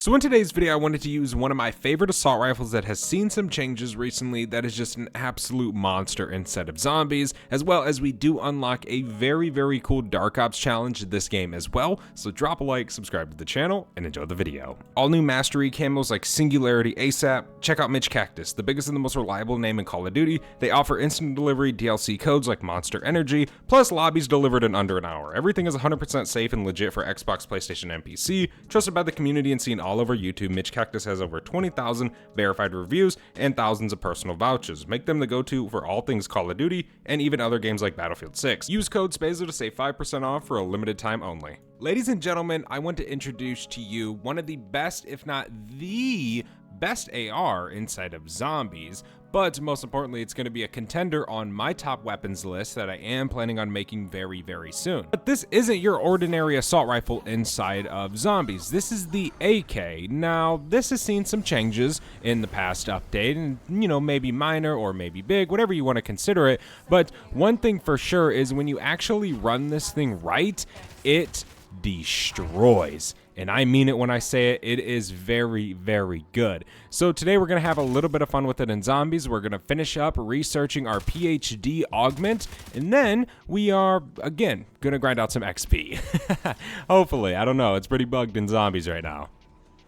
So in today's video, I wanted to use one of my favorite assault rifles that has seen some changes recently that is just an absolute monster instead of zombies, as well as we do unlock a very cool Dark Ops challenge in this game as well. So drop a like, subscribe to the channel, and enjoy the video. All new mastery camos like Singularity ASAP. Check out Mitch Cactus, the biggest and the most reliable name in Call of Duty. They offer instant delivery DLC codes like Monster Energy, plus lobbies delivered in under an hour. Everything is 100% safe and legit for Xbox, PlayStation, and PC. Trusted by the community and seen all over YouTube, Mitch Cactus has over 20,000 verified reviews and thousands of personal vouchers. Make them the go-to for all things Call of Duty and even other games like Battlefield 6. Use code SPAZO to save 5% off for a limited time only. Ladies and gentlemen, I want to introduce to you one of the best, if not the best AR inside of zombies, but most importantly, it's going to be a contender on my top weapons list that I am planning on making very soon. But this isn't your ordinary assault rifle inside of zombies. This is the AK. Now, this has seen some changes in the past update, and maybe minor or maybe big, whatever you want to consider it. But one thing for sure is when you actually run this thing right, it destroys. And I mean it when I say it, it is very good. So today we're going to have a little bit of fun with it in zombies. We're going to finish up researching our PhD augment, and then we are, again, going to grind out some XP. Hopefully, I don't know, it's pretty bugged in zombies right now.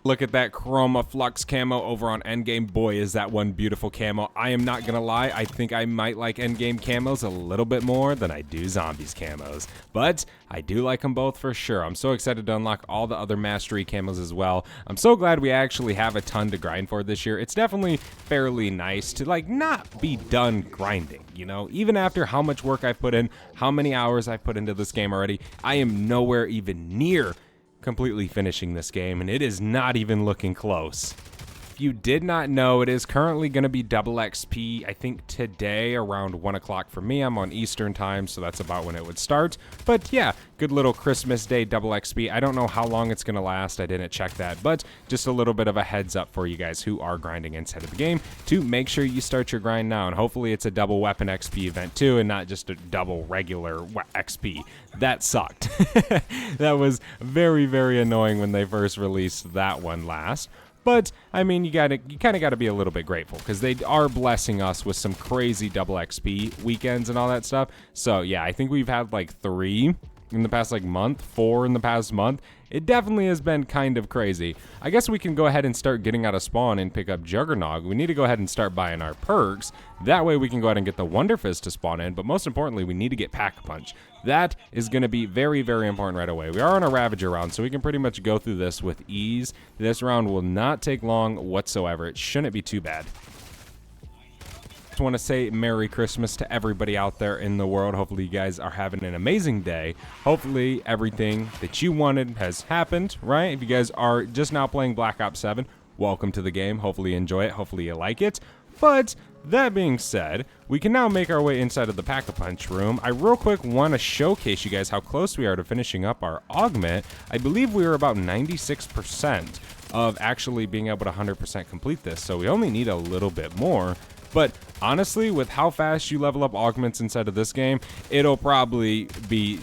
Look at that Chroma Flux camo over on Endgame. Boy, is that one beautiful camo. I am not gonna lie, I think I might like Endgame camos a little bit more than I do zombies camos. But I do like them both for sure. I'm so excited to unlock all the other mastery camos as well. I'm so glad we actually have a ton to grind for this year. It's definitely fairly nice to not be done grinding, Even after how much work I've put in, how many hours I've put into this game already, I am nowhere even near completely finishing this game, and it is not even looking close. If you did not know, it is currently going to be double XP, I think today around 1 o'clock for me. I'm on Eastern time, so that's about when it would start. But yeah, good little Christmas Day double XP. I don't know how long it's going to last. I didn't check that, but just a little bit of a heads up for you guys who are grinding inside of the game to make sure you start your grind now. And hopefully it's a double weapon XP event too, and not just a double regular XP. That sucked. That was very annoying when they first released that one last. But, I mean, you kind of got to be a little bit grateful because they are blessing us with some crazy double XP weekends and all that stuff. So, yeah, I think we've had like 3 in the past month, 4 in the past month. It definitely has been kind of crazy. I guess we can go ahead and start getting out of spawn and pick up Juggernog. We need to go ahead and start buying our perks. That way we can go ahead and get the Wonder Fist to spawn in, but most importantly, we need to get Pack-a-Punch. That is going to be very important right away. We are on a Ravager round, so we can pretty much go through this with ease. This round will not take long whatsoever. It shouldn't be too bad. Just want to say Merry Christmas to everybody out there in the world. Hopefully you guys are having an amazing day. Hopefully everything that you wanted has happened, right? If you guys are just now playing Black Ops 7, welcome to the game. Hopefully you enjoy it. Hopefully you like it. But that being said, we can now make our way inside of the Pack-a-Punch room. I real quick want to showcase you guys how close we are to finishing up our augment. I believe we are about 96% of actually being able to 100% complete this. So we only need a little bit more. But honestly, with how fast you level up augments inside of this game, it'll probably be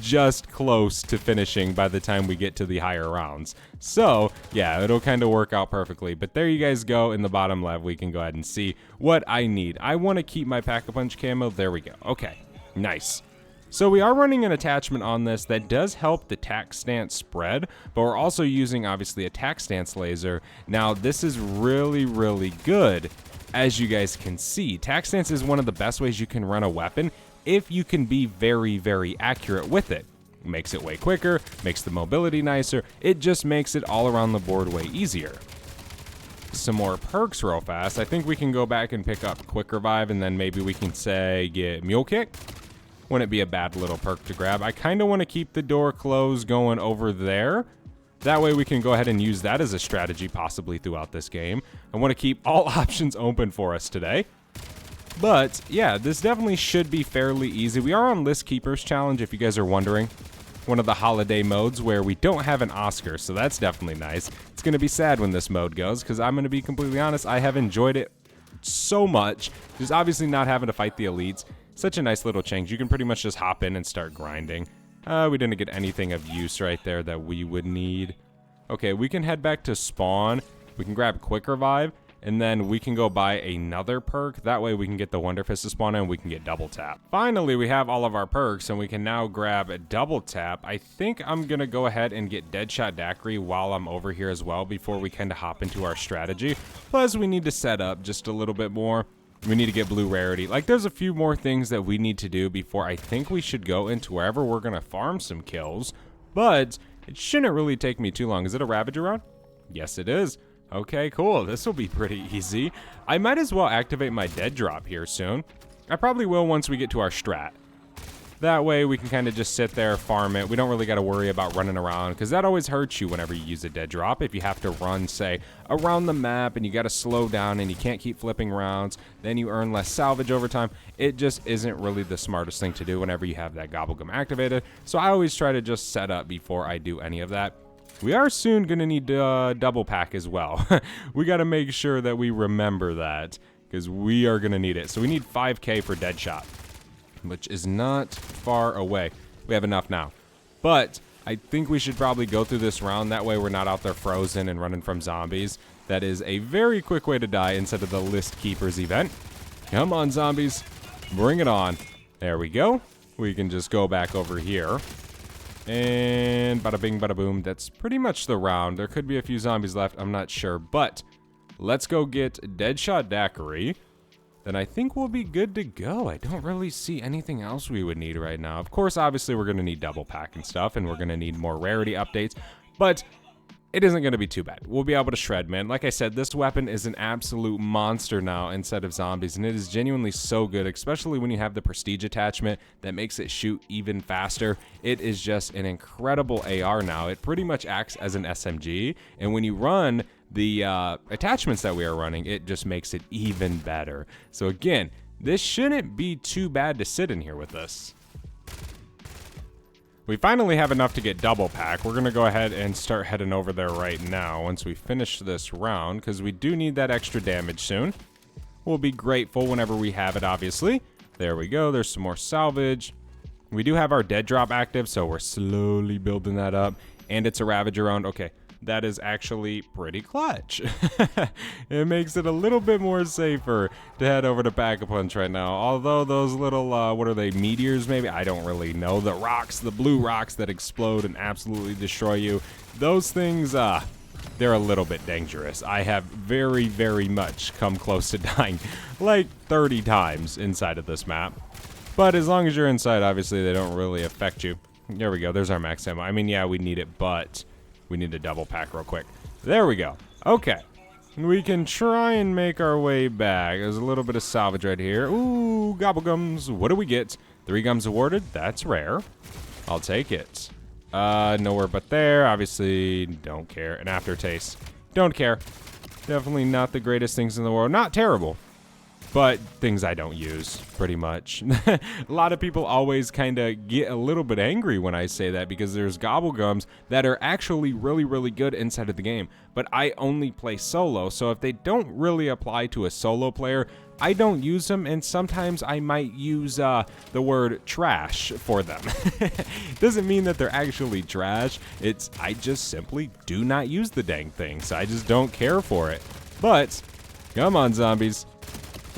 just close to finishing by the time we get to the higher rounds. So yeah, it'll kind of work out perfectly. But there you guys go. In the bottom left, we can go ahead and see what I need. I want to keep my Pack-a-Punch camo. There we go. Okay, nice. So we are running an attachment on this that does help the tac stance spread, but we're also using obviously a tac stance laser. Now this is really good. As you guys can see, tac stance is one of the best ways you can run a weapon if you can be very accurate with it. Makes it way quicker, makes the mobility nicer, it just makes it all around the board way easier. Some more perks real fast. I think we can go back and pick up Quick Revive, and then maybe we can say get Mule Kick. Wouldn't be a bad little perk to grab. I kind of want to keep the door closed going over there. That way we can go ahead and use that as a strategy possibly throughout this game. I want to keep all options open for us today. But yeah, this definitely should be fairly easy. We are on List Keepers Challenge, if you guys are wondering. One of the holiday modes where we don't have an Oscar, so that's definitely nice. It's going to be sad when this mode goes, because I'm going to be completely honest, I have enjoyed it so much. Just obviously not having to fight the elites. Such a nice little change. You can pretty much just hop in and start grinding. We didn't get anything of use right there that we would need. Okay, we can head back to spawn. We can grab Quick Revive, and then we can go buy another perk. That way we can get the Wonder Fist to spawn and we can get Double Tap. Finally, we have all of our perks, and we can now grab a Double Tap. I think I'm gonna go ahead and get Deadshot Daiquiri while I'm over here as well before we kind of hop into our strategy. Plus, we need to set up just a little bit more. We need to get blue rarity. Like, there's a few more things that we need to do before I think we should go into wherever we're gonna farm some kills. But it shouldn't really take me too long. Is it a Ravager round? Yes, it is. Okay, cool. This will be pretty easy. I might as well activate my dead drop here soon. I probably will once we get to our strat. That way we can kind of just sit there, farm it. We don't really got to worry about running around, because that always hurts you whenever you use a dead drop. If you have to run, say, around the map and you got to slow down and you can't keep flipping rounds, then you earn less salvage over time. It just isn't really the smartest thing to do whenever you have that Gobblegum activated. So I always try to just set up before I do any of that. We are soon going to need double pack as well. We got to make sure that we remember that, because we are going to need it. So we need 5K for Deadshot, which is not far away. We have enough now. But I think we should probably go through this round. That way we're not out there frozen and running from zombies. That is a very quick way to die instead of the List Keepers event. Come on, zombies. Bring it on. There we go. We can just go back over here. And bada bing, bada boom. That's pretty much the round. There could be a few zombies left. I'm not sure. But let's go get Deadshot Daiquiri. Then I think we'll be good to go. I don't really see anything else we would need right now. Of course, obviously, we're going to need double pack and stuff, and we're going to need more rarity updates. But it isn't going to be too bad. We'll be able to shred, man. Like I said, this weapon is an absolute monster now instead of zombies, and it is genuinely so good, especially when you have the prestige attachment that makes it shoot even faster. It is just an incredible AR now. It pretty much acts as an SMG, and when you run the attachments that we are running, it just makes it even better. So again, this shouldn't be too bad to sit in here with us. We finally have enough to get double pack. We're going to go ahead and start heading over there right now once we finish this round, because we do need that extra damage soon. We'll be grateful whenever we have it, obviously. There we go. There's some more salvage. We do have our dead drop active, so we're slowly building that up. And it's a Ravager round. Okay, that is actually pretty clutch. It makes it a little bit more safer to head over to Pack-a-Punch right now. Although those little, what are they, meteors maybe? I don't really know. The rocks, the blue rocks that explode and absolutely destroy you. Those things, they're a little bit dangerous. I have very, very much come close to dying like 30 times inside of this map. But as long as you're inside, obviously, they don't really affect you. There we go. There's our max ammo. I mean, yeah, we need it, but we need to double pack real quick. There we go. Okay. We can try and make our way back. There's a little bit of salvage right here. Ooh, gobblegums. What do we get? 3 gums awarded. That's rare. I'll take it. Nowhere but there. Obviously, don't care. An aftertaste. Don't care. Definitely not the greatest things in the world. Not terrible, but things I don't use, pretty much. A lot of people always kind of get a little bit angry when I say that, because there's gobblegums that are actually really, really good inside of the game. But I only play solo, so if they don't really apply to a solo player, I don't use them, and sometimes I might use the word trash for them. Doesn't mean that they're actually trash. It's, I just simply do not use the dang things. I just don't care for it. But, come on, zombies.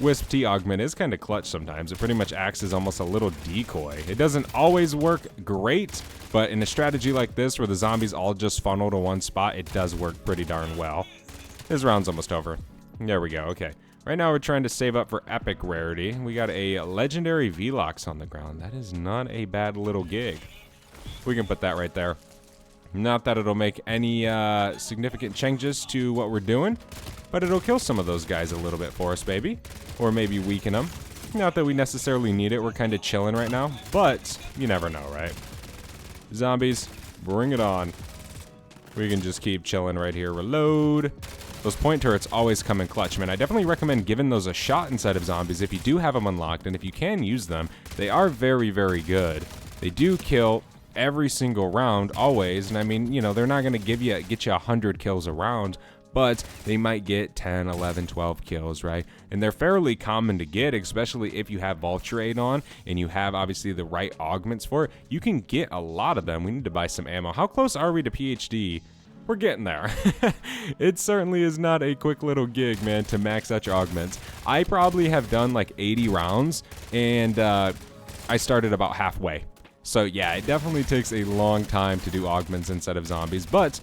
Wisp T augment is kind of clutch sometimes. It pretty much acts as almost a little decoy. It doesn't always work great, but in a strategy like this where the zombies all just funnel to one spot, it does work pretty darn well. This round's almost over. There we go. Okay. Right now we're trying to save up for epic rarity. We got a legendary Velox on the ground. That is not a bad little gig. We can put that right there. Not that it'll make any significant changes to what we're doing, but it'll kill some of those guys a little bit for us, baby. Or maybe weaken them. Not that we necessarily need it. We're kind of chilling right now, but you never know, right? Zombies, bring it on. We can just keep chilling right here. Reload. Those point turrets always come in clutch, man. I definitely recommend giving those a shot inside of zombies if you do have them unlocked, and if you can use them, they are very, very good. They do kill every single round, always, and I mean, you know, they're not going to get you 100 kills a round, but they might get 10, 11, 12 kills, right? And they're fairly common to get, especially if you have Vulture Aid on and you have, obviously, the right augments for it. You can get a lot of them. We need to buy some ammo. How close are we to PhD? we're getting there. It certainly is not a quick little gig, man, to max out your augments. I probably have done like 80 rounds, and I started about halfway. So yeah, it definitely takes a long time to do augments instead of zombies, but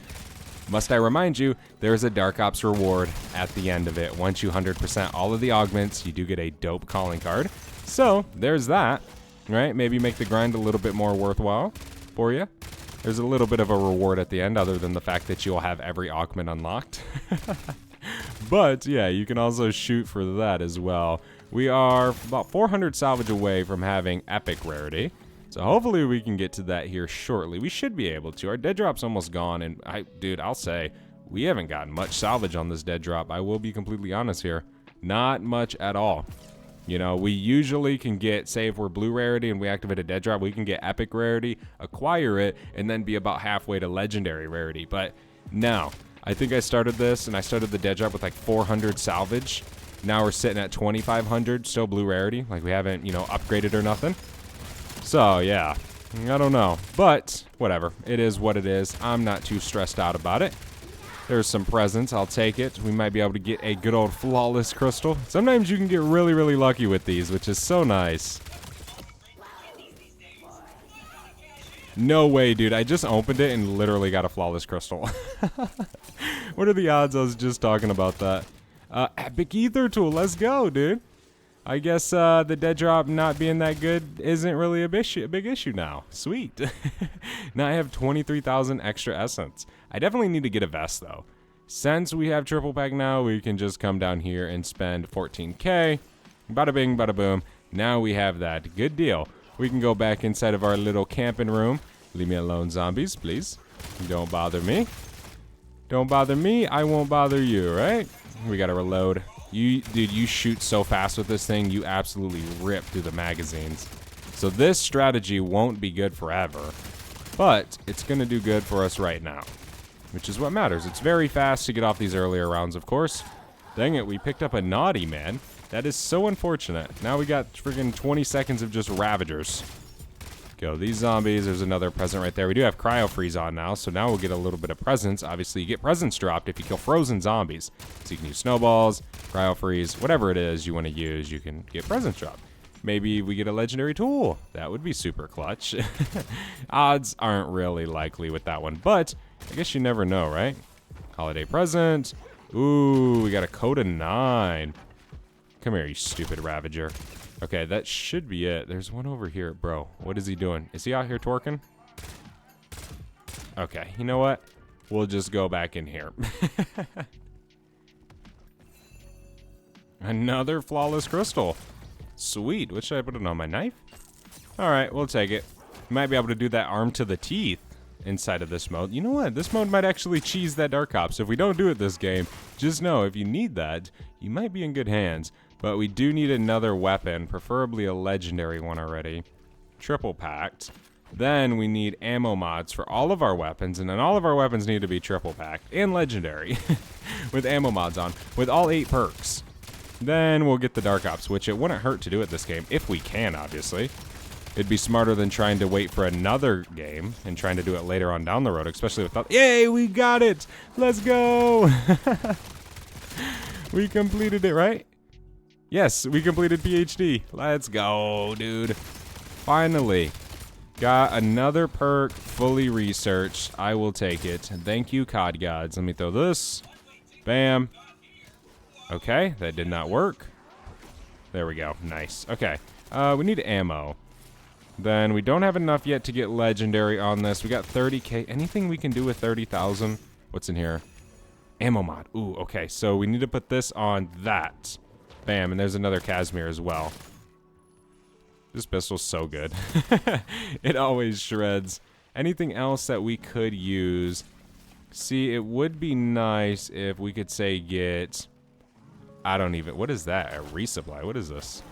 must I remind you, there's a Dark Ops reward at the end of it. Once you 100% all of the augments, you do get a dope calling card. So there's that, right? Maybe make the grind a little bit more worthwhile for you. There's a little bit of a reward at the end, other than the fact that you'll have every augment unlocked. But yeah, you can also shoot for that as well. We are about 400 salvage away from having epic rarity. So hopefully we can get to that here shortly. We should be able to. Our dead drop's almost gone, and dude, I'll say, we haven't gotten much salvage on this dead drop. I will be completely honest here. Not much at all. You know, we usually can get, say if we're blue rarity and we activate a dead drop, we can get epic rarity, acquire it, and then be about halfway to legendary rarity. But no, I think I started this, and I started the dead drop with like 400 salvage. Now we're sitting at 2,500, still blue rarity. Like we haven't, you know, upgraded or nothing. So yeah, I don't know, but whatever. It is what it is. I'm not too stressed out about it. There's some presents. I'll take it. We might be able to get a good old flawless crystal. Sometimes you can get really, really lucky with these, which is so nice. No way, dude. I just opened it and literally got a flawless crystal. What are the odds I was just talking about that? Epic ether tool. Let's go, dude. I guess the dead drop not being that good isn't really a big issue now. Sweet. Now I have 23,000 extra essence. I definitely need to get a vest though. Since we have triple pack now, we can just come down here and spend 14k. Bada bing, bada boom. Now we have that. Good deal. We can go back inside of our little camping room. Leave me alone, zombies, please. Don't bother me. Don't bother me, I won't bother you, right? We gotta reload. Dude, you shoot so fast with this thing, you absolutely rip through the magazines. So this strategy won't be good forever, but it's gonna do good for us right now, which is what matters. It's very fast to get off these earlier rounds, of course. Dang it, we picked up a naughty, man. That is so unfortunate. Now we got friggin' 20 seconds of just Ravagers. Go, these zombies. There's another present right there. We do have Cryo Freeze on now, so now we'll get a little bit of presents. Obviously, you get presents dropped if you kill frozen zombies. So you can use snowballs, Cryo Freeze, whatever it is you want to use, you can get presents dropped. Maybe we get a legendary tool. That would be super clutch. Odds aren't really likely with that one, but I guess you never know, right? Holiday present. Ooh, we got a code of 9. Come here, you stupid Ravager. Okay, that should be it. There's one over here, bro. What is he doing? Is he out here twerking? Okay, you know what? We'll just go back in here. Another flawless crystal. Sweet. What should I put it on, my knife? All right, we'll take it. Might be able to do that arm to the teeth inside of this mode. You know what? This mode might actually cheese that Dark Ops. If we don't do it this game, just know if you need that, you might be in good hands. But we do need another weapon, preferably a legendary one already. Triple packed. Then we need ammo mods for all of our weapons, and then all of our weapons need to be triple packed and legendary with ammo mods on, with all 8 perks. Then we'll get the Dark Ops, which it wouldn't hurt to do it this game, if we can, obviously. It'd be smarter than trying to wait for another game and trying to do it later on down the road, especially without... Yay, we got it! Let's go! We completed it, right? Yes, we completed PhD. Let's go, dude. Finally. Got another perk fully researched. I will take it. Thank you, COD gods. Let me throw this. Bam. Okay, that did not work. There we go. Nice. Okay. We need ammo. Then we don't have enough yet to get legendary on this. We got 30k. Anything we can do with 30,000? What's in here? Ammo mod. Ooh, okay. So we need to put this on that. Bam, and there's another Casimir as well. This pistol's so good. It always shreds. Anything else that we could use? See, it would be nice if we could, say, get... I don't even... What is that? A resupply? What is this?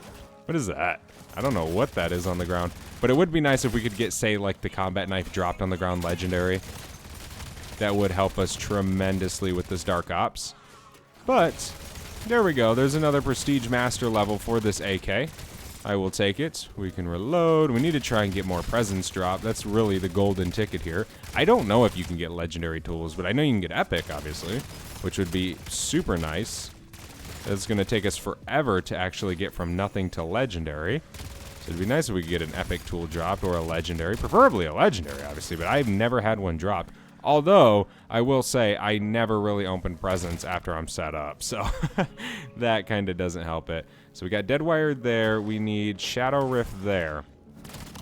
What is that? I don't know what that is on the ground. But it would be nice if we could get, say, like the combat knife dropped on the ground legendary. That would help us tremendously with this Dark Ops. But... there we go. There's another Prestige Master level for this AK. I will take it. We can reload. We need to try and get more presents drop. That's really the golden ticket here. I don't know if you can get legendary tools, but I know you can get epic, obviously, which would be super nice. It's going to take us forever to actually get from nothing to legendary. So it'd be nice if we could get an epic tool dropped or a legendary. Preferably a legendary, obviously, but I've never had one dropped. Although, I will say, I never really open presents after I'm set up, so that kind of doesn't help it. So we got Dead Wire there, we need Shadow Rift there.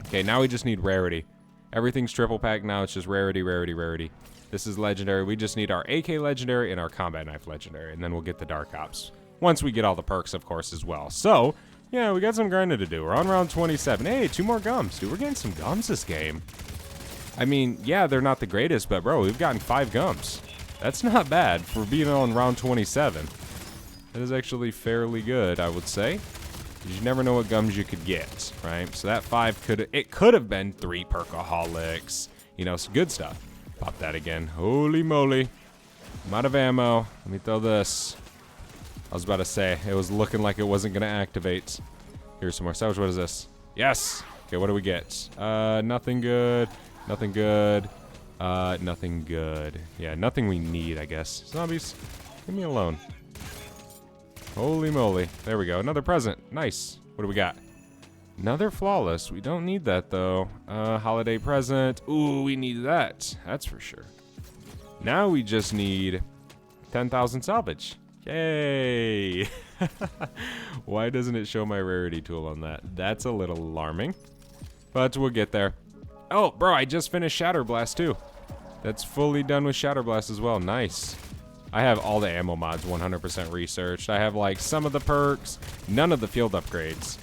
Okay, now we just need Rarity. Everything's triple pack now, it's just Rarity, Rarity, Rarity. This is Legendary, we just need our AK Legendary and our Combat Knife Legendary, and then we'll get the Dark Ops. Once we get all the perks, of course, as well. So, yeah, we got some grinding to do. We're on round 27. Hey, 2 more gums, dude. We're getting some gums this game. I mean, yeah, they're not the greatest, but bro, we've gotten 5 gums. That's not bad for being on round 27. That is actually fairly good, I would say. You never know what gums you could get, right? So that 5 could have been 3 perkaholics. You know, some good stuff. Pop that again. Holy moly. I'm out of ammo. Let me throw this. I was about to say, it was looking like it wasn't going to activate. Here's some more salvage. What is this? Yes. Okay, what do we get? Nothing good. Nothing good. Nothing good. Yeah, nothing we need, I guess. Zombies, leave me alone. Holy moly. There we go. Another present. Nice. What do we got? Another flawless. We don't need that, though. Holiday present. Ooh, we need that. That's for sure. Now we just need 10,000 salvage. Yay. Why doesn't it show my rarity tool on that? That's a little alarming. But we'll get there. Oh, bro, I just finished Shatter Blast, too. That's fully done with Shatter Blast as well. Nice. I have all the ammo mods 100% researched. I have, like, some of the perks, none of the field upgrades.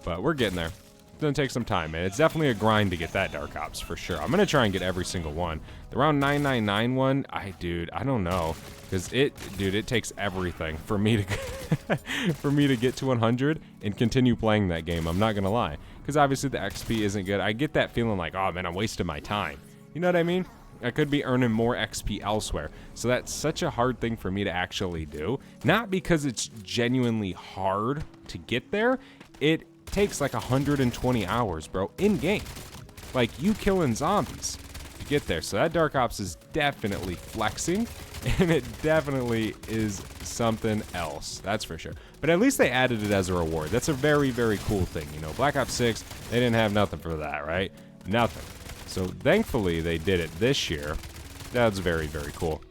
But we're getting there. It's gonna take some time, man. It's definitely a grind to get that Dark Ops, for sure. I'm gonna try and get every single one. The round 999 one, dude, I don't know. Because it takes everything for me to get to 100 and continue playing that game. I'm not gonna lie. Because obviously the XP isn't good. I get that feeling like, oh man, I'm wasting my time. You know what I mean? I could be earning more XP elsewhere. So that's such a hard thing for me to actually do. Not because it's genuinely hard to get there. It takes like 120 hours, bro, in game. Like you killing zombies to get there. So that Dark Ops is definitely flexing. And it definitely is something else, that's for sure. But at least they added it as a reward. That's a very, very cool thing. You know, Black Ops 6, they didn't have nothing for that, right? Nothing. So thankfully they did it this year. That's very, very cool.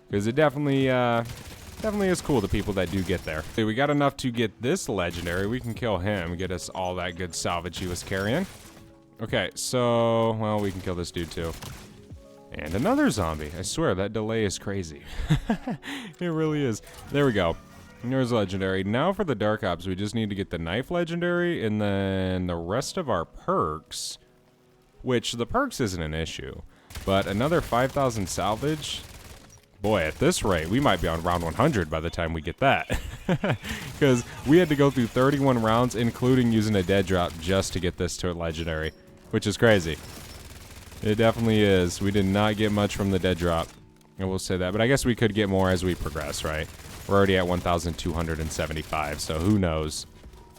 Because it definitely is cool, the people that do get there. Okay, we got enough to get this legendary. We can kill him, get us all that good salvage he was carrying. Okay, so, well, we can kill this dude too. And another zombie. I swear, that delay is crazy. It really is. There we go. There's legendary. Now for the Dark Ops, we just need to get the knife legendary, and then the rest of our perks, which the perks isn't an issue, but another 5,000 salvage. Boy, at this rate, we might be on round 100 by the time we get that. Because we had to go through 31 rounds, including using a dead drop just to get this to a legendary, which is crazy. It definitely is. We did not get much from the dead drop. I will say that. But I guess we could get more as we progress, right? We're already at 1,275, so who knows?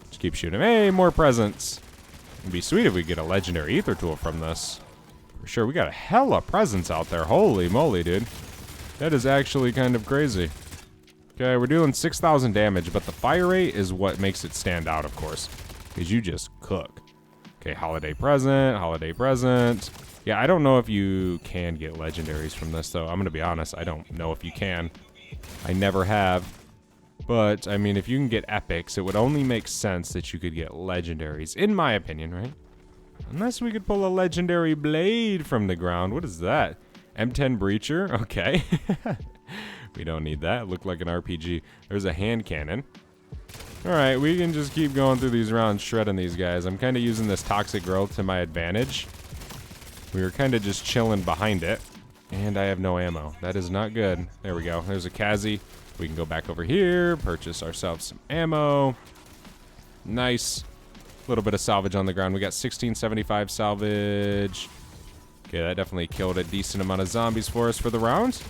Just keep shooting. Hey, more presents. It'd be sweet if we get a legendary ether tool from this. For sure. We got a hella presents out there. Holy moly, dude. That is actually kind of crazy. Okay, we're doing 6,000 damage, but the fire rate is what makes it stand out, of course. Because you just cook. Okay, holiday present, holiday present. Yeah, I don't know if you can get legendaries from this, though. I'm going to be honest. I don't know if you can. I never have. But, I mean, if you can get epics, it would only make sense that you could get legendaries, in my opinion, right? Unless we could pull a legendary blade from the ground. What is that? M10 Breacher? Okay. We don't need that. It looked like an RPG. There's a hand cannon. Alright, we can just keep going through these rounds, shredding these guys. I'm kind of using this toxic growth to my advantage. We were kind of just chilling behind it. And I have no ammo. That is not good. There we go. There's a Kazi. We can go back over here, purchase ourselves some ammo. Nice. A little bit of salvage on the ground. We got 1675 salvage. Okay, that definitely killed a decent amount of zombies for us for the round.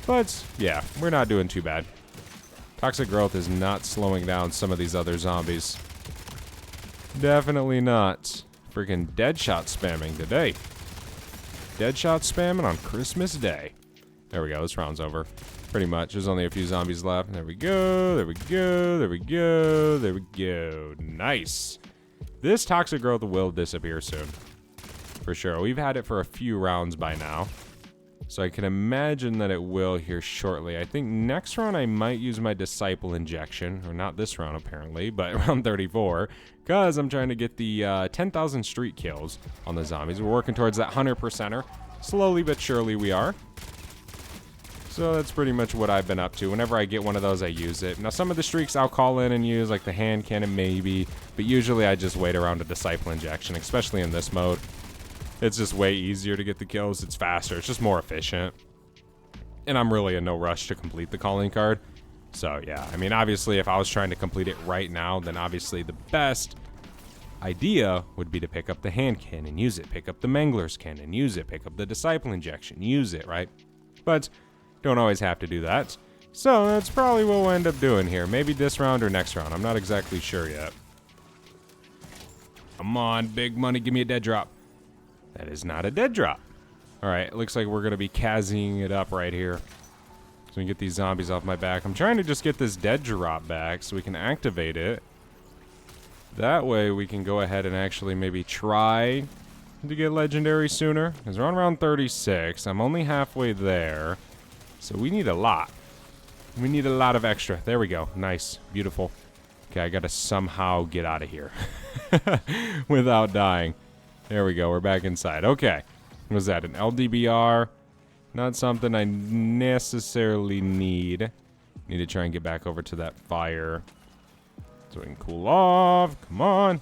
But, yeah, we're not doing too bad. Toxic growth is not slowing down some of these other zombies. Definitely not. Freaking Deadshot spamming today. Deadshot spamming on Christmas Day. There we go. This round's over. Pretty much. There's only a few zombies left. There we go. There we go. There we go. There we go. Nice. This toxic growth will disappear soon. For sure. We've had it for a few rounds by now. So I can imagine that it will here shortly. I think next round I might use my Disciple Injection. Or not this round apparently, but round 34. Because I'm trying to get the 10,000 street kills on the zombies. We're working towards that 100%er. Slowly but surely we are. So that's pretty much what I've been up to. Whenever I get one of those, I use it. Now some of the streaks I'll call in and use, like the hand cannon maybe. But usually I just wait around a Disciple Injection, especially in this mode. It's just way easier to get the kills. It's faster. It's just more efficient. And I'm really in no rush to complete the calling card. So, yeah. I mean, obviously, if I was trying to complete it right now, then obviously the best idea would be to pick up the hand cannon, use it. Pick up the Mangler's cannon, use it. Pick up the Disciple Injection, use it, right? But don't always have to do that. So, that's probably what we'll end up doing here. Maybe this round or next round. I'm not exactly sure yet. Come on, big money. Give me a dead drop. That is not a dead drop. Alright, it looks like we're going to be Kazzying it up right here. So we can get these zombies off my back. I'm trying to just get this dead drop back so we can activate it. That way we can go ahead and actually maybe try to get legendary sooner. Because we're on round 36. I'm only halfway there. So we need a lot. We need a lot of extra. There we go. Nice. Beautiful. Okay, I got to somehow get out of here. Without dying. There we go. We're back inside. Okay. What was that? An LDBR? Not something I necessarily need. Need to try and get back over to that fire. So we can cool off. Come on.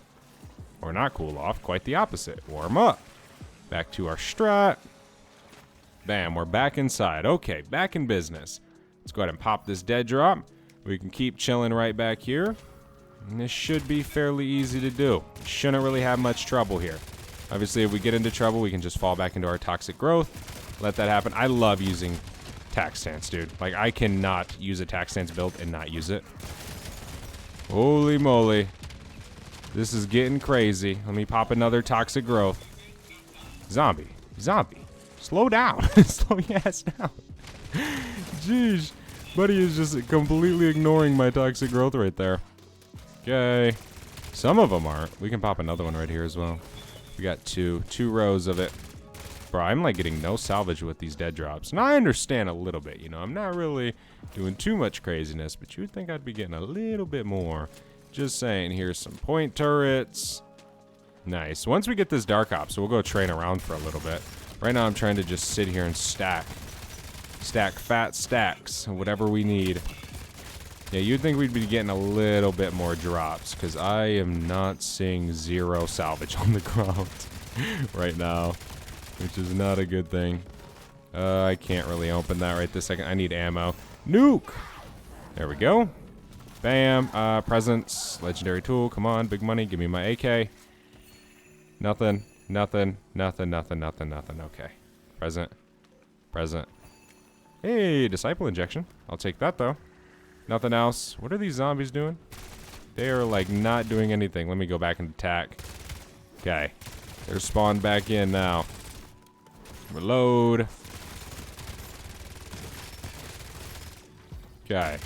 Or not cool off. Quite the opposite. Warm up. Back to our strat. Bam. We're back inside. Okay. Back in business. Let's go ahead and pop this dead drop. We can keep chilling right back here. And this should be fairly easy to do. Shouldn't really have much trouble here. Obviously, if we get into trouble, we can just fall back into our toxic growth. Let that happen. I love using tac stance, dude. Like, I cannot use a tac stance build and not use it. Holy moly. This is getting crazy. Let me pop another toxic growth. Zombie. Zombie. Slow down. Slow your ass down. Jeez. Buddy is just completely ignoring my toxic growth right there. Okay. Some of them aren't. We can pop another one right here as well. We got two rows of it. Bro, I'm like getting no salvage with these dead drops. Now I understand a little bit, you know. I'm not really doing too much craziness, but you would think I'd be getting a little bit more. Just saying, here's some point turrets. Nice. Once we get this Dark Ops, we'll go train around for a little bit. Right now I'm trying to just sit here and stack. Stack fat stacks of whatever we need. Yeah, you'd think we'd be getting a little bit more drops, because I am not seeing zero salvage on the ground right now, which is not a good thing. I can't really open that right this second. I need ammo. Nuke! There we go. Bam. Presents. Legendary tool. Come on, big money. Give me my AK. Nothing. Nothing. Nothing. Nothing. Nothing. Nothing. Okay. Present. Present. Hey, Disciple Injection. I'll take that, though. Nothing else. What are these zombies doing? They are, like, not doing anything. Let me go back and attack. Okay. They're spawned back in now. Reload. Okay.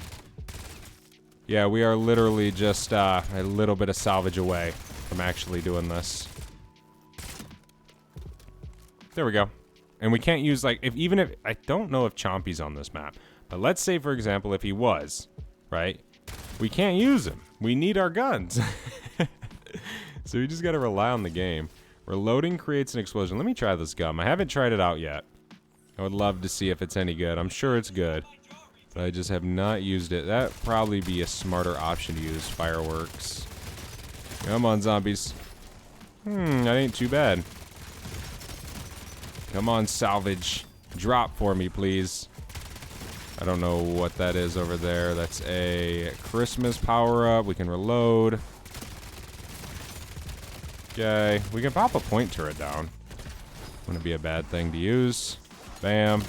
Yeah, we are literally just a little bit of salvage away from actually doing this. There we go. And we can't use, like, even if... I don't know if Chompy's on this map. But let's say, for example, if he was, right? We can't use him. We need our guns. So we just got to rely on the game. Reloading creates an explosion. Let me try this gum. I haven't tried it out yet. I would love to see if it's any good. I'm sure it's good. But I just have not used it. That'd probably be a smarter option to use. Fireworks. Come on, zombies. That ain't too bad. Come on, salvage. Drop for me, please. I don't know what that is over there. That's a Christmas power-up. We can reload. Okay. We can pop a point turret down. Wouldn't be a bad thing to use. Bam.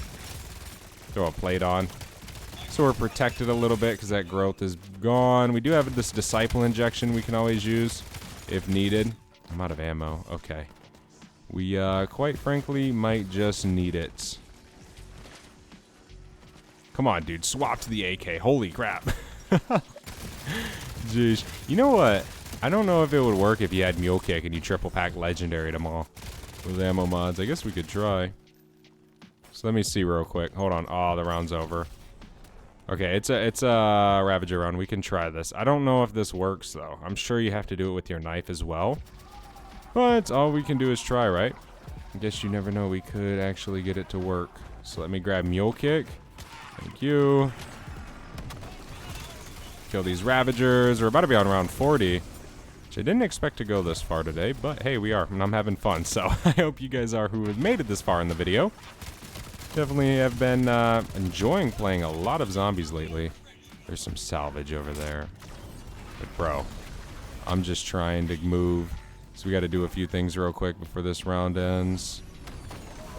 Throw a plate on. So we're protected a little bit because that growth is gone. We do have this Disciple Injection we can always use if needed. I'm out of ammo. Okay. We, quite frankly, might just need it. Come on, dude. Swap to the AK. Holy crap. Jeez. You know what? I don't know if it would work if you had Mule Kick and you triple pack Legendary them all with ammo mods. I guess we could try. So let me see real quick. Hold on. Oh, the round's over. Okay, it's a Ravager round. We can try this. I don't know if this works, though. I'm sure you have to do it with your knife as well. But all we can do is try, right? I guess you never know. We could actually get it to work. So let me grab Mule Kick. Thank you. Kill these Ravagers. We're about to be on round 40. Which I didn't expect to go this far today. But hey, we are. And I'm having fun. So I hope you guys are who have made it this far in the video. Definitely have been enjoying playing a lot of zombies lately. There's some salvage over there. But bro, I'm just trying to move. So we got to do a few things real quick before this round ends.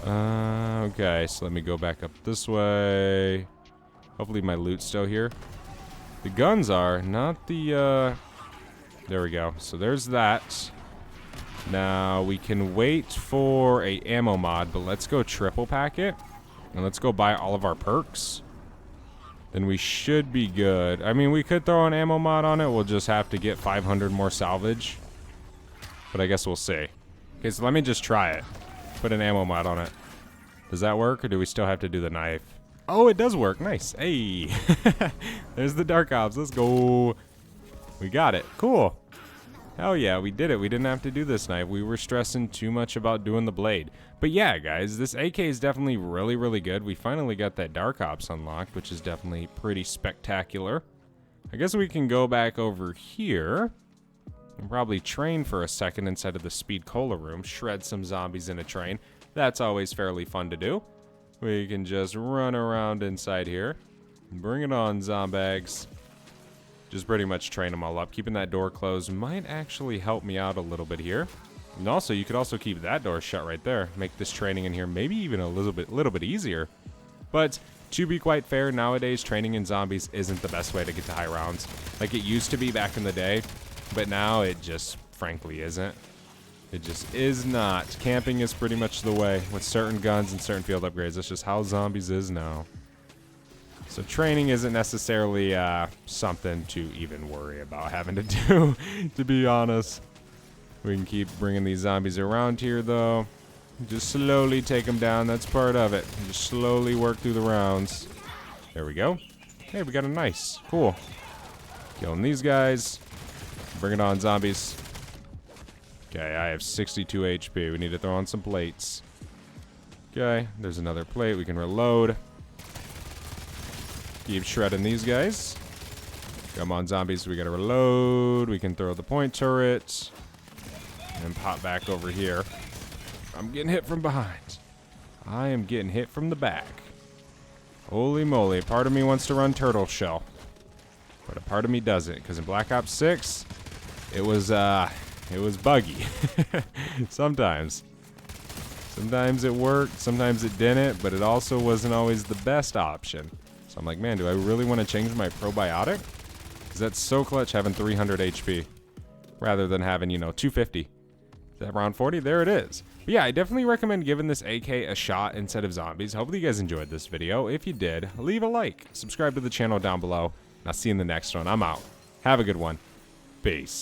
Okay, so let me go back up this way. Hopefully my loot's still here. The guns are, not the, there we go. So there's that. Now we can wait for a ammo mod, but let's go triple pack it. And let's go buy all of our perks. Then we should be good. I mean, we could throw an ammo mod on it. We'll just have to get 500 more salvage. But I guess we'll see. Okay, so let me just try it. Put an ammo mod on it. Does that work, or do we still have to do the knife? Oh, it does work. Nice. Hey. There's the Dark Ops. Let's go. We got it. Cool. Hell yeah, we did it. We didn't have to do this knife. We were stressing too much about doing the blade. But yeah, guys, this AK is definitely really, really good. We finally got that Dark Ops unlocked, which is definitely pretty spectacular. I guess we can go back over here and probably train for a second inside of the Speed Cola room. Shred some zombies in a train. That's always fairly fun to do. We can just run around inside here. Bring it on, zombags. Just pretty much train them all up. Keeping that door closed might actually help me out a little bit here. And also, you could also keep that door shut right there. Make this training in here maybe even a little bit easier. But to be quite fair, nowadays training in zombies isn't the best way to get to high rounds. Like it used to be back in the day, but now it just frankly isn't. It just is not. Camping is pretty much the way with certain guns and certain field upgrades. That's just how zombies is now. So training isn't necessarily something to even worry about having to do, to be honest. We can keep bringing these zombies around here, though. Just slowly take them down. That's part of it. Just slowly work through the rounds. There we go. Hey, we got a nice. Cool. Killing these guys. Bring it on, zombies. Okay, I have 62 HP. We need to throw on some plates. Okay, there's another plate. We can reload. Keep shredding these guys. Come on, zombies. We gotta reload. We can throw the point turret. And pop back over here. I'm getting hit from behind. I am getting hit from the back. Holy moly. Part of me wants to run turtle shell. But a part of me doesn't. Because in Black Ops 6, it was buggy. Sometimes. Sometimes it worked. Sometimes it didn't. But it also wasn't always the best option. So I'm like, man, do I really want to change my probiotic? Because that's so clutch having 300 HP. Rather than having, 250. Is that round 40? There it is. But yeah, I definitely recommend giving this AK a shot instead of zombies. Hopefully you guys enjoyed this video. If you did, leave a like. Subscribe to the channel down below. And I'll see you in the next one. I'm out. Have a good one. Peace.